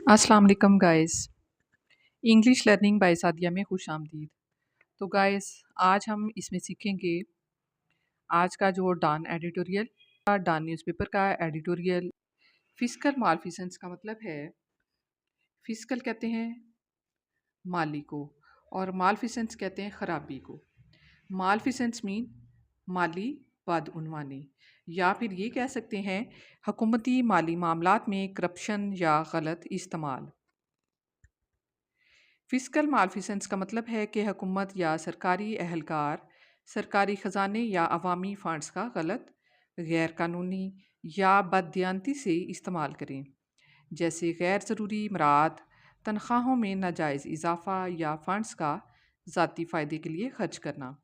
अस्सलाम वालेकुम guys. English learning by Sadia में खुश आमदीद। तो गाइस आज हम इसमें सीखेंगे आज का जो डान न्यूज़पेपर का एडिटोरियल। फिस्कल मालफिसेंस का मतलब है, फिस्कल कहते हैं माली को और मालफिसेंस कहते हैं ख़राबी को। मालफिसेंस मीन माली बदउनवानी, या फिर ये कह सकते हैं हुकूमती माली मामलात में करप्शन या गलत इस्तेमाल। फिस्कल मालफिसेंस का मतलब है कि हुकूमत या सरकारी अहलकार सरकारी ख़जाने या अवामी फ़ंड्स का गलत, गैर कानूनी या बददियानती से इस्तेमाल करें, जैसे गैर ज़रूरी मराद, तनख्वाहों में नाजायज़ इजाफ़ा या फ़ंड्स का ज़ाती फ़ायदे के लिए खर्च करना।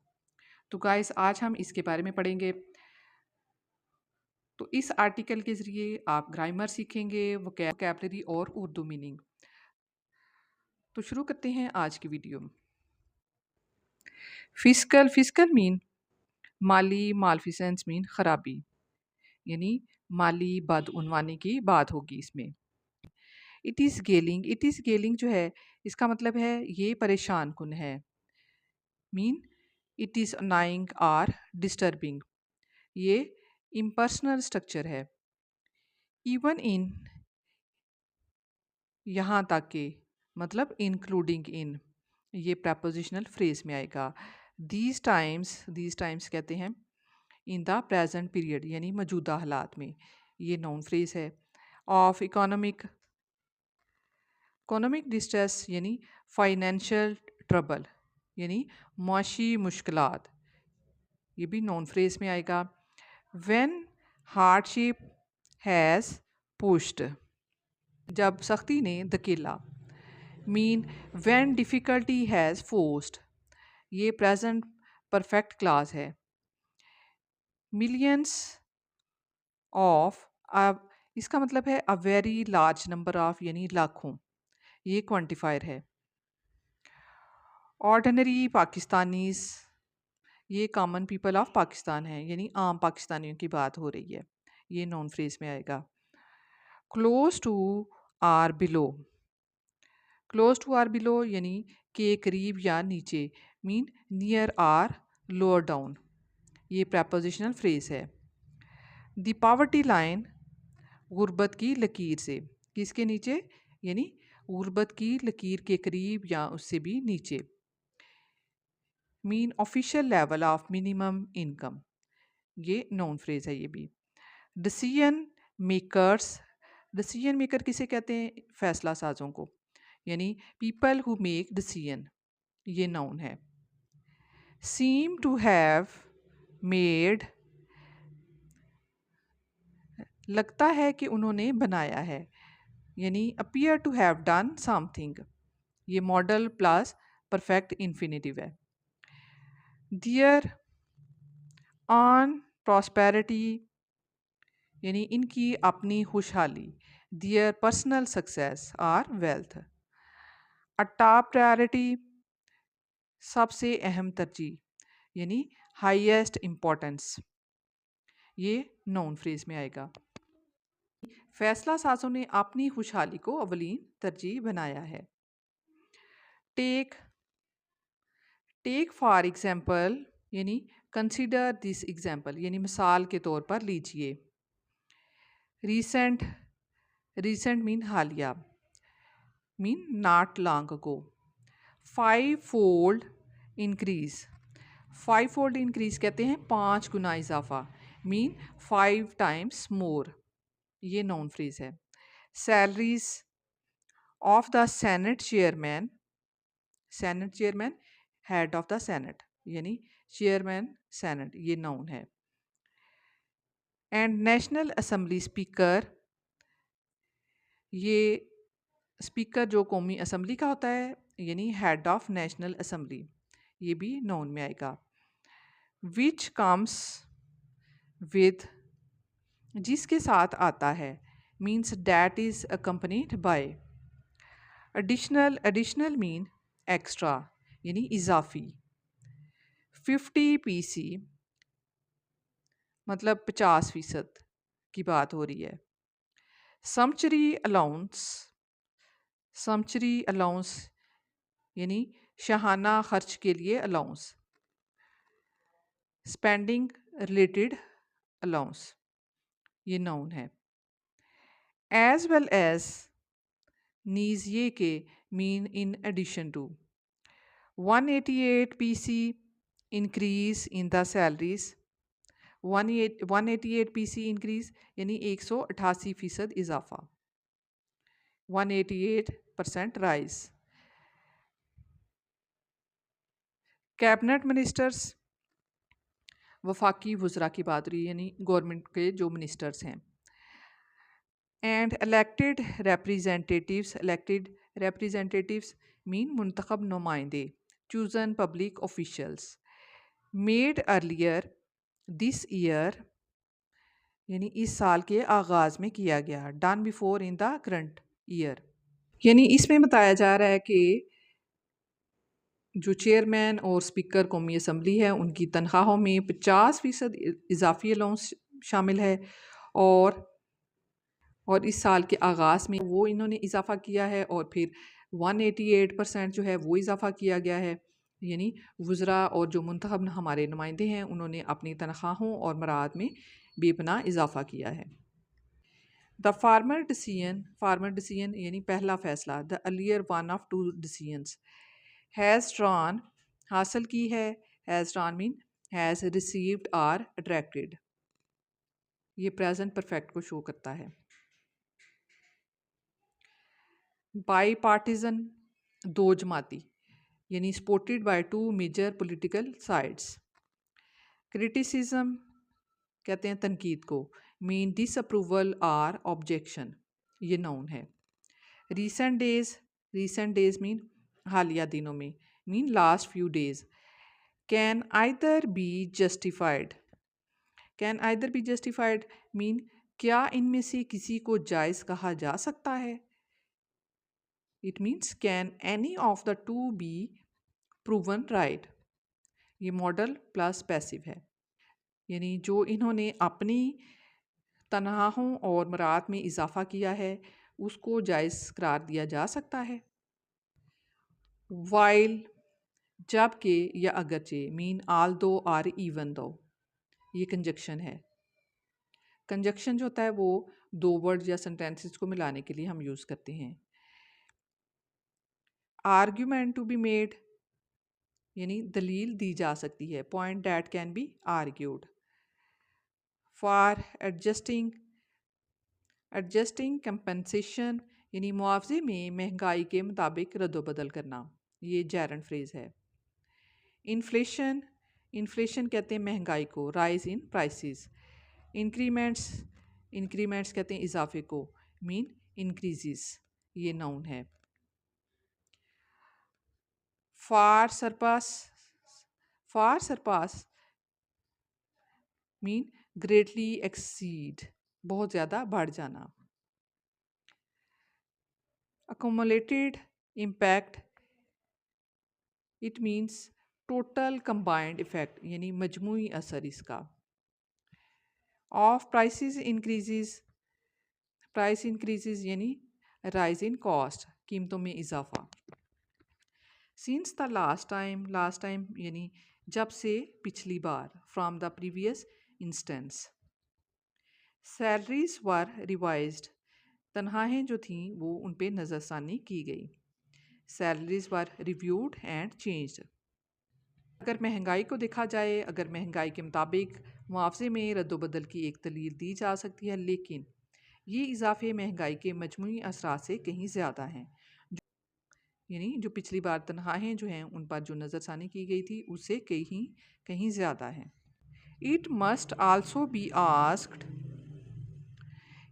तो गाइस आज हम इसके बारे में पढ़ेंगे। तो इस आर्टिकल के ज़रिए आप ग्रामर सीखेंगे, वोकैबलरी और उर्दू मीनिंग। तो शुरू करते हैं आज की वीडियो। फिस्कल मीन माली, मालफिसेंस मीन खराबी, यानी माली बदउनवानी की बात होगी इसमें। इट इज़ गेलिंग जो है इसका मतलब है ये परेशान कुन है। मीन इट इज़ अनाइंग और डिस्टर्बिंग, ये इम्पर्सनल स्ट्रक्चर है। इवन इन, यहाँ तक के, मतलब इंक्लूडिंग इन, ये प्रपोजिशनल फ्रेज में आएगा। दीज टाइम्स कहते हैं इन द प्रेजेंट पीरियड, यानी मौजूदा हालात में, ये नाउन फ्रेज है। ऑफ इकोनॉमिक डिस्ट्रेस यानी फाइनेंशियल ट्रबल, यानी मुआशी मुश्किलात, ये भी नाउन फ्रेज में आएगा। व्हेन हार्डशिप हैज़ पुश्ड, जब सख्ती ने धकेला। Mean when difficulty has forced, ये प्रेजेंट परफेक्ट क्लास है। मिलियंस ऑफ, अब इसका मतलब है a very large number of, यानी लाखों, ये क्वांटिफायर है। ऑर्डिनरी पाकिस्तानीज, ये कॉमन पीपल ऑफ पाकिस्तान है, यानी आम पाकिस्तानियों की बात हो रही है, ये नॉन फ्रेज में आएगा। Close to or below, close to or below यानी के करीब या नीचे। Mean near or lower down, ये प्रपोजिशनल फ्रेज है। द पॉवर्टी लाइन, गुर्बत की लकीर से, किसके नीचे, यानी गुर्बत की लकीर के करीब या उससे भी नीचे। Mean official level of minimum income, ये नॉन फ्रेज है ये भी। डिसीजन मेकर्स, डिसीजन मेकर किसे कहते हैं, फैसला साजों को, यानी पीपल हु मेक डिसीजन, ये नाउन है। सीम टू हैव मेड, लगता है कि उन्होंने बनाया है, यानी appear to have done something, ये मॉडल प्लस परफेक्ट इन्फिनेटिव है। दियर ऑन प्रॉस्पेरिटी, यानी इनकी अपनी खुशहाली। दियर पर्सनल सक्सेस और वेल्थ। अ टॉप प्रायोरिटी, सबसे अहम तरजीह, यानी हाईएस्ट इम्पोर्टेंस, ये नाउन फ्रेज में आएगा। फैसला साजों ने अपनी खुशहाली को अवलीन तरजीह बनाया है। टेक, टेक फॉर एग्जाम्पल, यानी कंसिडर दिस एग्जाम्पल, यानी मिसाल के तौर पर लीजिए। रीसेंट, रीसेंट मीन हालिया, mean not long ago. Five fold increase, five fold increase कहते हैं 5 गुना इजाफा। मीन 5 टाइम्स मोर, ये नाउन फ्रेज है। Salaries of the senate chairman, head of the senate, यानी चेयरमैन सेनेट, ये नाउन है। एंड नेशनल असेंबली स्पीकर, ये speaker जो कौमी असम्बली का होता है, यानी हेड ऑफ नेशनल असम्बली, ये भी नाउन में आएगा। विच कम्स विद, जिसके साथ आता है, means that is accompanied by. Additional, additional mean extra, यानी इजाफी। 50 PC, मतलब 50% की बात हो रही है। समचरी अलाउंस, समचरी अलाउंस यानी शाहाना खर्च के लिए अलाउंस, स्पेंडिंग रिलेटेड अलाउंस, ये नाउन है। एज वेल एज नीज ये के mean in addition to 188 PC increase in the salaries, 188 PC increase यानी 188% इजाफा, 188% राइज। कैबिनेट मिनिस्टर्स वफाकी वज़रा की बात रही यानी गवर्नमेंट के जो मिनिस्टर्स हैं। एंड इलेक्टेड representatives मीन मुंतखब नुमाइंदे, chosen public officials, made earlier this year यानी इस साल के आगाज़ में किया गया, done before in the current year. यानी इसमें बताया जा रहा है कि जो चेयरमैन और स्पीकर कौमी असम्बली है उनकी तनख्वाहों में 50% इजाफी अलाउंस शामिल है, और इस साल के आगाज़ में वो इन्होंने इजाफ़ा किया है, और फिर 188% जो है वो इजाफ़ा किया गया है। यानी वज़रा और जो मुंतखब हमारे नुमाइंदे हैं उन्होंने अपनी तनख्वाहों और मराद में बेपनाह इजाफ़ा किया है। द फार्मर डिसीजन यानी पहला फ़ैसला, the earlier one of two decisions, has drawn हासिल की है, has drawn mean has received or attracted, ये प्रेजेंट परफेक्ट को शो करता है। बाई पार्टीजन दो जमाती यानी supported by two major political sides. Criticism कहते हैं तनकीद को, मीन डिसअप्रूवल आर ऑब्जेक्शन, ये नाउन है। रीसेंट डेज मीन हालिया दिनों में, mean last few days. Can either be justified, can either be justified mean क्या इनमें से किसी को जायज़ कहा जा सकता है। It means can any of the to be proven right, ये मॉडल प्लस पैसिव है। यानी जो इन्होंने अपनी तनख्वाहों और मराद में इजाफा किया है उसको जायज़ करार दिया जा सकता है। वाइल जबकि या अगरचे, मीन आल दो आर इवन दो, ये कंजक्शन है। कंजक्शन जो होता है वो दो वर्ड या सेंटेंसेस को मिलाने के लिए हम यूज़ करते हैं। आर्ग्यूमेंट टू बी मेड यानी दलील दी जा सकती है, point that can be argued. For adjusting compensation यानी मुआवजे में महंगाई के मुताबिक रद्दोबदल करना, ये जैरन फ्रेज है। इन्फ्लेशन कहते हैं महंगाई को, राइज इन प्राइसेस। इंक्रीमेंट्स कहते हैं इजाफे को, मीन इंक्रीजेस, ये नाउन है। फार सरपास मीन ग्रेटली एक्सीड, बहुत ज़्यादा बढ़ जाना। Accumulated impact, it means total combined effect यानी मजमूई असर इसका। ऑफ प्राइस इंक्रीजेज यानी राइज इन कॉस्ट, कीमतों में इजाफा। सिंस द लास्ट टाइम यानी जब से पिछली बार, from the previous instance. Salaries were revised, तनख्वाहें जो थीं वो उन पे नज़रसानी की गई। Salaries were reviewed and changed. अगर महंगाई को देखा जाए, अगर महंगाई के मुताबिक मुआवजे में रद्दोबदल की एक दलील दी जा सकती है, लेकिन ये इजाफे महंगाई के मजमूई असरात से कहीं ज़्यादा हैं, यानी जो पिछली बार तनख्वाहें जो हैं उन पर जो नज़रसानी की गई थी उससे कहीं ज़्यादा है। It must also be asked,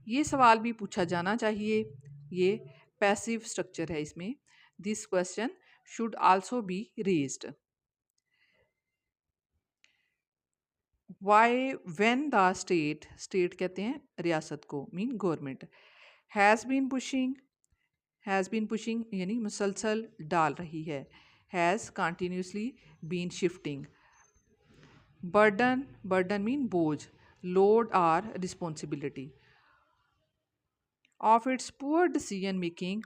ये सवाल भी पूछा जाना चाहिए, ये पैसिव स्ट्रक्चर है इसमें। This question should also be raised. Why when the state कहते हैं रियासत को, mean government. Has been pushing यानी मुसलसल डाल रही है, has continuously been shifting. Burden mean बोझ, load or responsibility. Of its poor decision making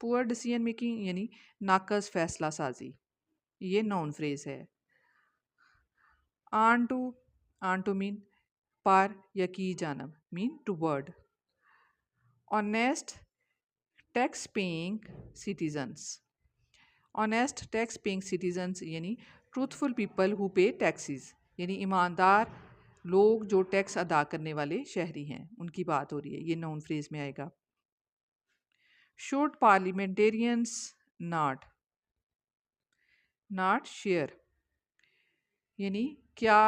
poor decision making यानी नाकस फैसला साजी, ये नाउन फ्रेज है। आन टू, आन टू मीन पर या की जानब, mean toward. Honest tax paying citizens, honest tax paying citizens यानी truthful people who pay taxes, यानी ईमानदार लोग जो टैक्स अदा करने वाले शहरी हैं, उनकी बात हो रही है, ये नाउन फ्रेज में आएगा। Should parliamentarians not, not share यानी क्या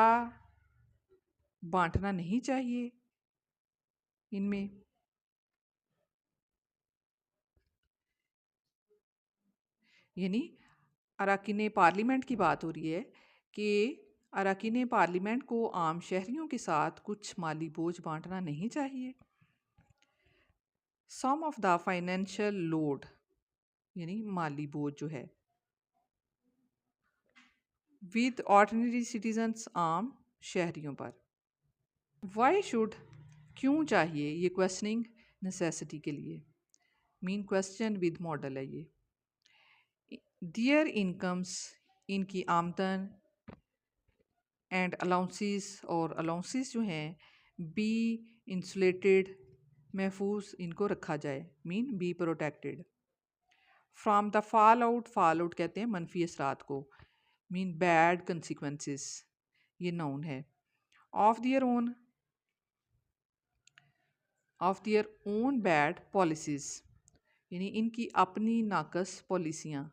बांटना नहीं चाहिए इनमें। यानी अरकान पार्लियामेंट की बात हो रही है कि अरकान पार्लियामेंट को आम शहरियों के साथ कुछ माली बोझ बांटना नहीं चाहिए। सम ऑफ द फाइनेंशियल लोड यानी माली बोझ जो है, विद ऑर्डिनरी सिटीजन्स आम शहरियों पर। वाई शुड क्यों चाहिए, ये क्वेश्चनिंग नेसेसिटी के लिए, मीन क्वेश्चन विद मॉडल है ये। दियर इनकम्स इनकी आमदन, एंड अलाउंसेस और अलाउंसेस जो हैं, बी इंसुलेटेड महफूज इनको रखा जाए, mean be protected. From the fall out, fall out कहते हैं मनफी असरात को, मीन बैड कंसिक्वेंसेस, ये नाउन है। Of their own, of their own bad policies यानी इनकी अपनी नाकस पॉलिसियाँ,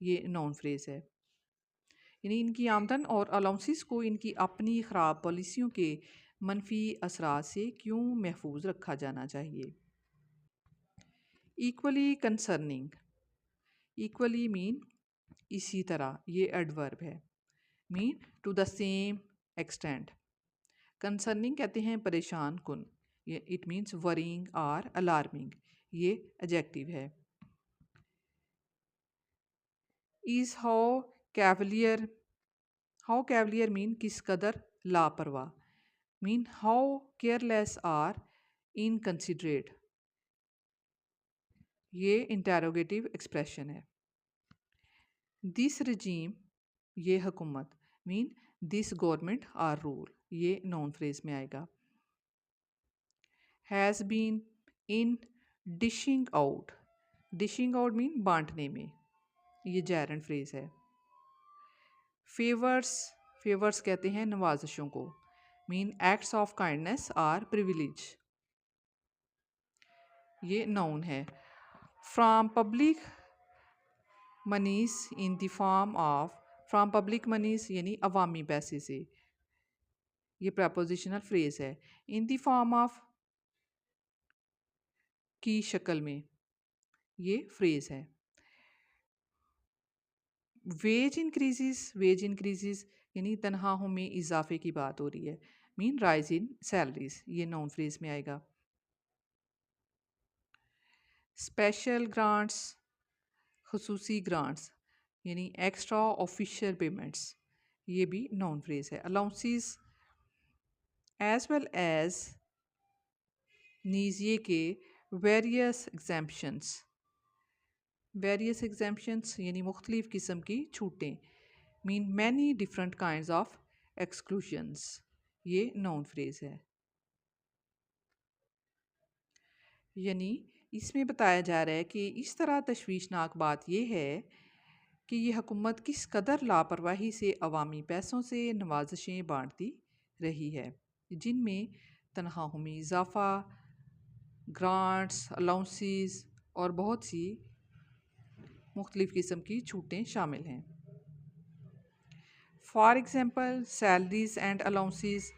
ये नाउन फ्रेज है। यानी इनकी आमदन और अलाउंसेस को इनकी अपनी ख़राब पॉलिसियों के मनफी असरात से क्यों महफूज रखा जाना चाहिए। इक्वली कंसर्निंग, इक्वली मीन इसी तरह, ये एडवर्ब है, mean to the same extent. Concerning कहते हैं परेशान कुन, ये इट मीन्स वरिंग और अलार्मिंग, ये एडजेक्टिव है। इज़ हाउ कैवलियर मीन किस कदर लापरवाह, mean how careless or inconsiderate, ये इंटेरोगेटिव एक्सप्रेशन है। दिस रजीम, ये हुकूमत, mean this government or rule, ये नॉन फ्रेज में आएगा। Has been in dishing out mean बांटने में, ये जैरन फ्रेज है। फेवर्स, फेवर्स कहते हैं नवाजिशों को, mean acts of kindness or privilege, ये नाउन है। From public moneys in the form of, from public moneys यानी अवामी पैसे से, ये प्रपोजिशनल फ्रेज है। इन द फॉर्म ऑफ की शक्ल में, ये फ्रेज है। वेज इंक्रीजेस यानी तनख्वाहों में इजाफे की बात हो रही है, मीन राइज इन सैलरीज, ये नाउन फ्रेज में आएगा। स्पेशल ग्रांट्स, खसूसी ग्रांट्स यानी एक्स्ट्रा ऑफिशियल पेमेंट्स, ये भी नाउन फ्रेज है। अलाउंसेस एज वेल एज नीजिए के वेरियस एग्जाम्पशंस, वेरियस एग्जाम्पशंस यानी मुख्तलिफ किस्म की छूटें, mean many different kinds of exclusions, ये नाउन फ्रेज है। यानी इसमें बताया जा रहा है कि इस तरह तशवीशनाक बात यह है कि ये हुकूमत किस कदर लापरवाही से अवामी पैसों से नवाजिशें बांटती रही है, जिनमें तनख्वाहों में इजाफा, ग्रांट्स, अलाउंसेस और बहुत सी मुख्तलिफ़ किस्म की छूटें शामिल हैं। For example salaries and allowances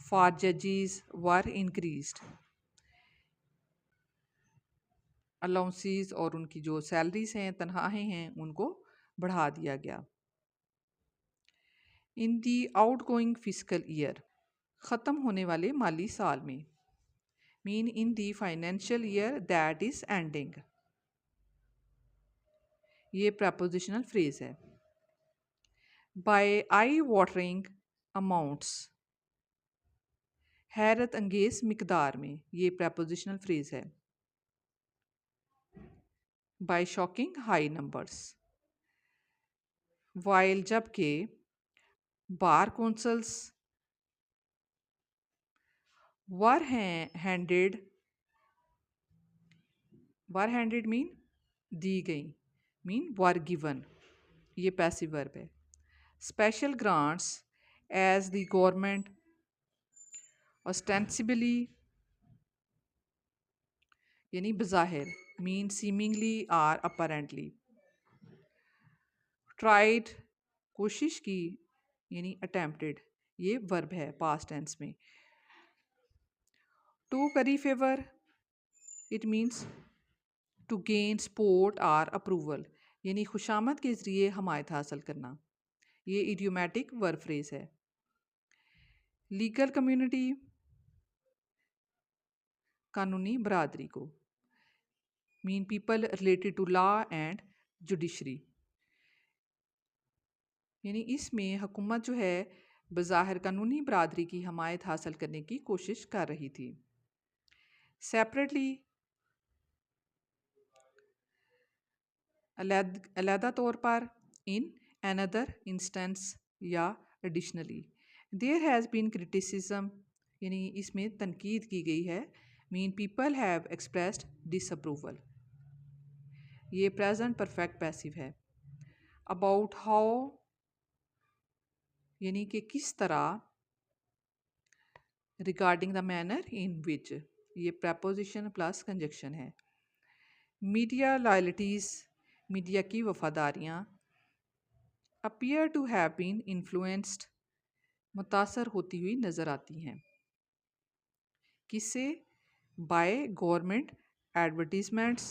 for जजेस वर इंक्रीज्ड, अलाउंसेस और उनकी जो सैलरीज हैं, तनख्वाहें हैं, उनको बढ़ा दिया गया। इन दी आउट गोइंग फिजिकल ईयर, ख़त्म होने वाले माली साल में, mean in the financial year that is ending, ये प्रपोजिशनल फ्रेज है। बाय आई वाटरिंग अमाउंट्स, हैरत अंगेज मिकदार में, ये प्रपोजिशनल फ्रेज है। by shocking high numbers. While जबकि bar councils were handed mean दी गई, mean were given, ये passive verb है. Special grants as the government ostensibly यानी बज़ाहिर mean seemingly or apparently. Tried कोशिश की यानी attempted, ये verb है past tense में. To curry favor it means to gain support or approval, यानी खुशामद के ज़रिए हमायत हासिल करना. ये idiomatic verb phrase है. Legal community कानूनी बरादरी को, mean people related to law and judiciary, यानी इसमें हुकूमत जो है बज़ाहिर कानूनी बरादरी की हमायत हासिल करने की कोशिश कर रही थी. सेपरेटली अलहदा तौर पर, इन अनदर इंस्टेंस या additionally. There has been criticism यानी इसमें तनकीद की गई है. Mean people have expressed disapproval, ये प्रेजेंट परफेक्ट पैसिव है. अबाउट हाउ यानी कि किस तरह. Regarding the manner in which, ये प्रपोजिशन प्लस कंजक्शन है. मीडिया लॉयल्टीज मीडिया की वफादारियाँ. Appear to have been influenced मुतासर होती हुई नज़र आती हैं. किससे? बाय गवर्नमेंट एडवर्टीजमेंट्स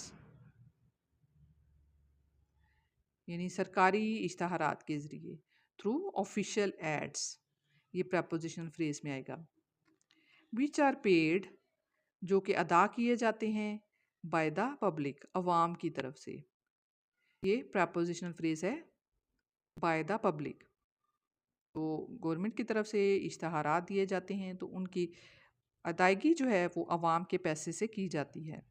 यानी सरकारी इश्तहारात के ज़रिए. थ्रू ऑफिशियल एड्स, ये प्रपोजिशनल फ्रेज में आएगा. विच आर पेड जो कि अदा किए जाते हैं. बाय द पब्लिक अवाम की तरफ से, ये प्रपोजिशनल फ्रेज है. बाय द पब्लिक, तो गवर्नमेंट की तरफ से इश्तहारात दिए जाते हैं तो उनकी अदायगी जो है वो अवाम के पैसे से की जाती है.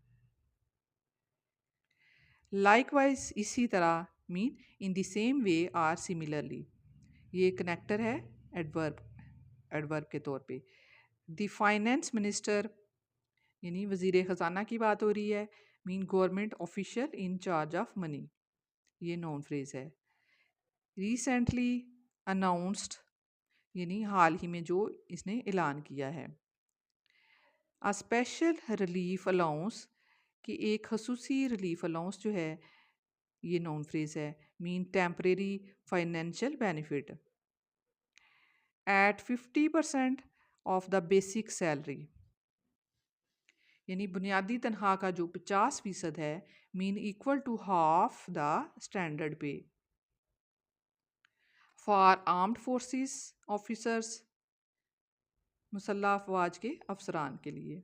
लाइकवाइज इसी तरह, mean in the same way or similarly, ये कनेक्टर है एडवर्ब के तौर पे. द फाइनेंस मिनिस्टर यानी वज़ीर ख़जाना की बात हो रही है. Mean government official in charge of money, ये नॉन फ्रेज है. रिसेंटली अनाउंस्ड यानी हाल ही में जो इसने ऐलान किया है. अ स्पेशल रिलीफ अलाउंस, कि एक खसूसी रिलीफ अलाउंस जो है ये नॉन फ्रेज है. Mean temporary financial benefit at 50% of the basic salary, यानी बुनियादी तनख्वाह का जो 50% है. Mean equal to half the standard pay. For armed forces officers, मुसल्लह अफवाज के अफसरान के लिए.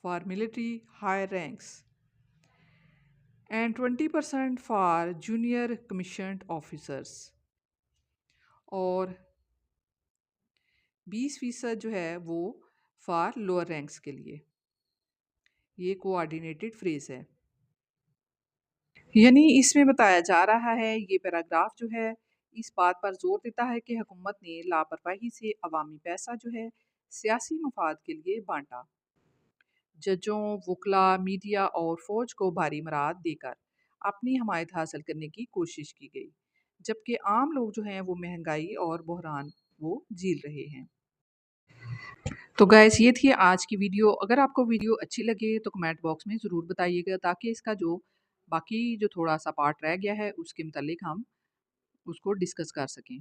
For military higher ranks. And 20% for junior commissioned officers, और 20% जो है वो फॉर लोअर रैंक्स के लिए. ये कोऑर्डिनेटेड फ्रेज है. यानी इसमें बताया जा रहा है, ये पैराग्राफ जो है इस बात पर जोर देता है कि हुकूमत ने लापरवाही से अवामी पैसा जो है सियासी मफाद के लिए बांटा. जजों, वकला, मीडिया और फौज को भारी मराद देकर अपनी हमायत हासिल करने की कोशिश की गई, जबकि आम लोग जो हैं वो महंगाई और बहरान वो झेल रहे हैं. तो गाइस, ये थी आज की वीडियो. अगर आपको वीडियो अच्छी लगे तो कमेंट बॉक्स में ज़रूर बताइएगा, ताकि इसका जो बाकी जो थोड़ा सा पार्ट रह गया है उसके मुतालिक हम उसको डिस्कस कर सकें.